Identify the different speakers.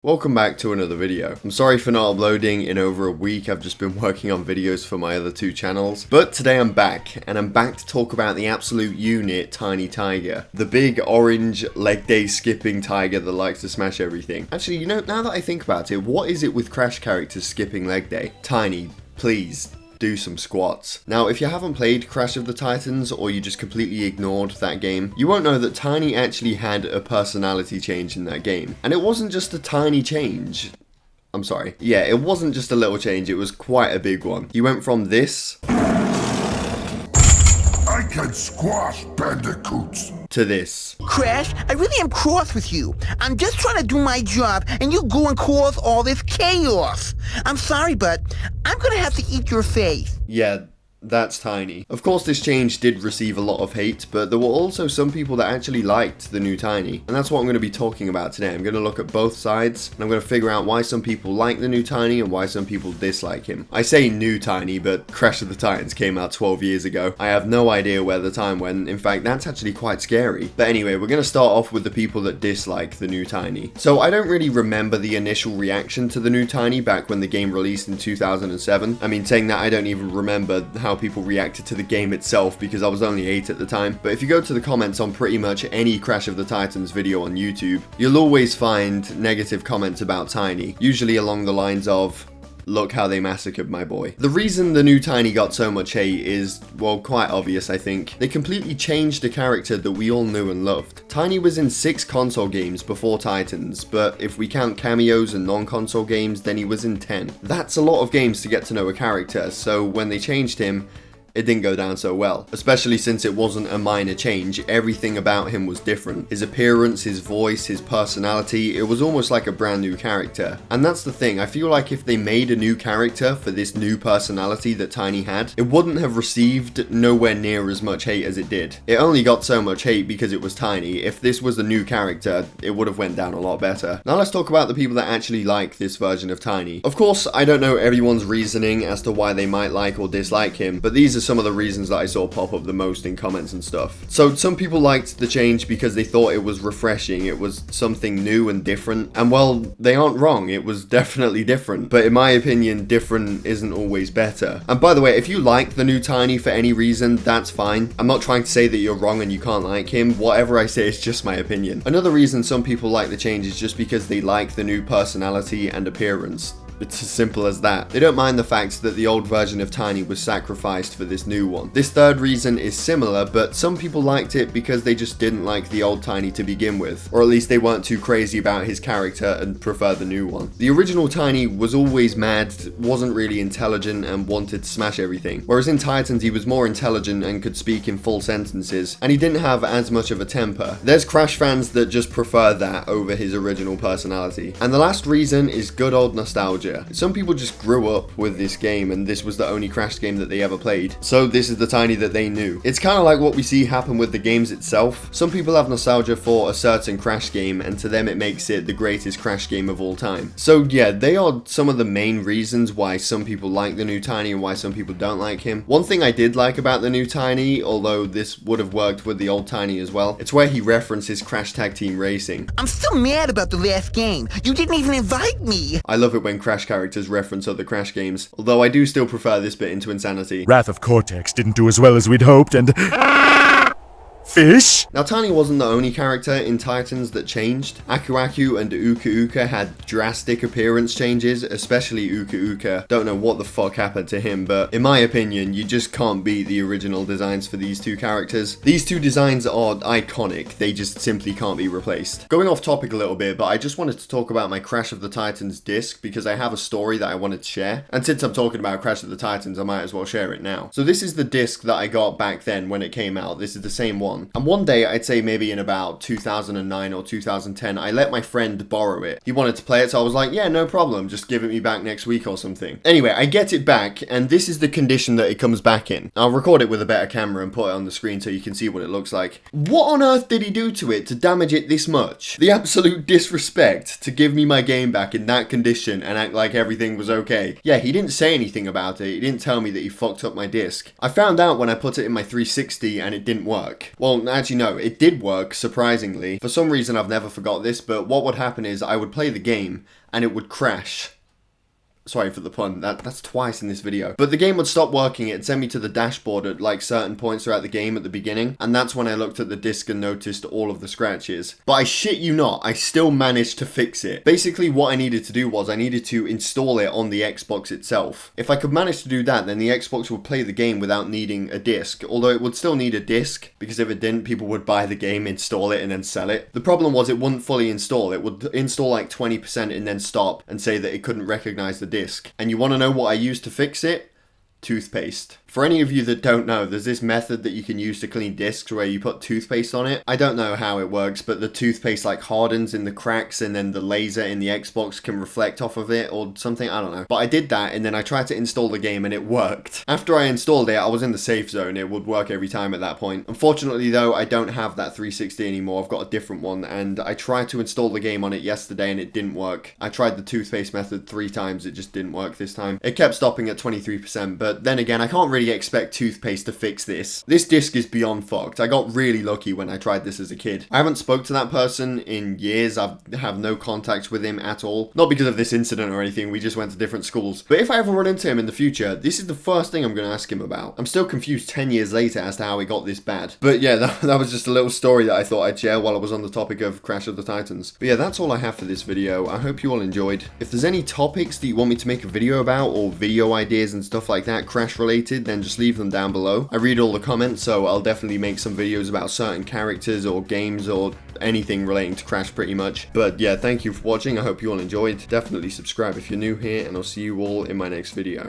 Speaker 1: Welcome back to another video. I'm sorry for not uploading in over a week. I've just been working on videos for my other two channels. But today I'm back, and I'm back to talk about the absolute unit, Tiny Tiger. The big orange leg day skipping tiger that likes to smash everything. Actually, you know, now that I think about it, what is it with Crash characters skipping leg day? Tiny, please. Do some squats. Now, if you haven't played Crash of the Titans, or you just completely ignored that game, you won't know that Tiny actually had a personality change in that game. And it wasn't just a tiny change. I'm sorry. Yeah, it wasn't just a little change, it was quite a big one. He went from this
Speaker 2: I can squash bandicoots
Speaker 1: to this.
Speaker 3: Crash, I really am cross with you. I'm just trying to do my job, and you go and cause all this chaos. I'm sorry, but I'm gonna have to eat your face.
Speaker 1: Yeah, that's Tiny. Of course, this change did receive a lot of hate, but there were also some people that actually liked the new Tiny. And that's what I'm going to be talking about today. I'm going to look at both sides, and I'm going to figure out why some people like the new Tiny and why some people dislike him. I say new Tiny, but Crash of the Titans came out 12 years ago. I have no idea where the time went. In fact, that's actually quite scary. But anyway, we're going to start off with the people that dislike the new Tiny. So I don't really remember the initial reaction to the new Tiny back when the game released in 2007. I mean, saying that, I don't even remember how people reacted to the game itself because I was only 8 at the time. But if you go to the comments on pretty much any Crash of the Titans video on YouTube, you'll always find negative comments about Tiny, usually along the lines of, "Look how they massacred my boy." The reason the new Tiny got so much hate is, well, quite obvious, I think. They completely changed the character that we all knew and loved. Tiny was in 6 console games before Titans, but if we count cameos and non-console games, then he was in 10. That's a lot of games to get to know a character, so when they changed him, it didn't go down so well, especially since it wasn't a minor change. Everything about him was different. His appearance, his voice, his personality, it was almost like a brand new character. And that's the thing, I feel like if they made a new character for this new personality that Tiny had, it wouldn't have received nowhere near as much hate as it did. It only got so much hate because it was Tiny. If this was a new character, it would have went down a lot better. Now let's talk about the people that actually like this version of Tiny. Of course, I don't know everyone's reasoning as to why they might like or dislike him, but these are some of the reasons that I saw pop up the most in comments and stuff. So some people liked the change because they thought it was refreshing, it was something new and different, and well, they aren't wrong, it was definitely different, but in my opinion, different isn't always better. And by the way, if you like the new Tiny for any reason, that's fine. I'm not trying to say that you're wrong and you can't like him. Whatever I say is just my opinion. Another reason some people like the change is just because they like the new personality and appearance. It's as simple as that. They don't mind the fact that the old version of Tiny was sacrificed for this new one. This third reason is similar, but some people liked it because they just didn't like the old Tiny to begin with. Or at least they weren't too crazy about his character and prefer the new one. The original Tiny was always mad, wasn't really intelligent, and wanted to smash everything. Whereas in Titans he was more intelligent and could speak in full sentences, and he didn't have as much of a temper. There's Crash fans that just prefer that over his original personality. And the last reason is good old nostalgia. Some people just grew up with this game and this was the only Crash game that they ever played, so this is the Tiny that they knew. It's kind of like what we see happen with the games itself. Some people have nostalgia for a certain Crash game and to them it makes it the greatest Crash game of all time. So yeah, they are some of the main reasons why some people like the new Tiny and why some people don't like him. One thing I did like about the new Tiny, although this would have worked with the old Tiny as well, it's where he references Crash Tag Team Racing.
Speaker 3: I'm still mad about the last game. You didn't even invite me.
Speaker 1: I love it when Crash characters reference other Crash games, although I do still prefer this bit into Insanity.
Speaker 4: Wrath of Cortex didn't do as well as we'd hoped, and... Fish?
Speaker 1: Now, Tiny wasn't the only character in Titans that changed. Aku Aku and Uka Uka had drastic appearance changes, especially Uka Uka. Don't know what the fuck happened to him, but in my opinion, you just can't beat the original designs for these two characters. These two designs are iconic, they just simply can't be replaced. Going off topic a little bit, but I just wanted to talk about my Crash of the Titans disc because I have a story that I wanted to share. And since I'm talking about Crash of the Titans, I might as well share it now. So this is the disc that I got back then when it came out. This is the same one. And one day, I'd say maybe in about 2009 or 2010, I let my friend borrow it. He wanted to play it, so I was like, yeah, no problem, just give it me back next week or something. Anyway, I get it back, and this is the condition that it comes back in. I'll record it with a better camera and put it on the screen so you can see what it looks like. What on earth did he do to it to damage it this much? The absolute disrespect to give me my game back in that condition and act like everything was okay. Yeah, he didn't say anything about it. He didn't tell me that he fucked up my disc. I found out when I put it in my 360 and it didn't work. Well, Well, actually no, it did work, surprisingly. For some reason I've never forgot this, but what would happen is I would play the game and it would crash. Sorry for the pun, that's twice in this video. But the game would stop working, it'd send me to the dashboard at like certain points throughout the game at the beginning, and that's when I looked at the disc and noticed all of the scratches. But I shit you not, I still managed to fix it. Basically what I needed to do was I needed to install it on the Xbox itself. If I could manage to do that, then the Xbox would play the game without needing a disc, although it would still need a disc, because if it didn't, people would buy the game, install it, and then sell it. The problem was it wouldn't fully install, it would install like 20% and then stop and say that it couldn't recognize the disc. And you want to know what I used to fix it? Toothpaste. For any of you that don't know, there's this method that you can use to clean discs where you put toothpaste on it. I don't know how it works, but the toothpaste like hardens in the cracks and then the laser in the Xbox can reflect off of it or something, I don't know. But I did that and then I tried to install the game and it worked. After I installed it, I was in the safe zone. It would work every time at that point. Unfortunately though, I don't have that 360 anymore. I've got a different one and I tried to install the game on it yesterday and it didn't work. I tried the toothpaste method 3 times, it just didn't work this time. It kept stopping at 23%, but then again, I can't really expect toothpaste to fix this. This disc is beyond fucked. I got really lucky when I tried this as a kid. I haven't spoke to that person in years. I have no contact with him at all. Not because of this incident or anything, we just went to different schools. But if I ever run into him in the future, this is the first thing I'm going to ask him about. I'm still confused 10 years later as to how it got this bad. But yeah, that was just a little story that I thought I'd share while I was on the topic of Crash of the Titans. But yeah, that's all I have for this video. I hope you all enjoyed. If there's any topics that you want me to make a video about or video ideas and stuff like that, Crash related, then just leave them down below. I read all the comments, so I'll definitely make some videos about certain characters or games or anything relating to Crash pretty much. But yeah, thank you for watching. I hope you all enjoyed. Definitely subscribe if you're new here, and I'll see you all in my next video.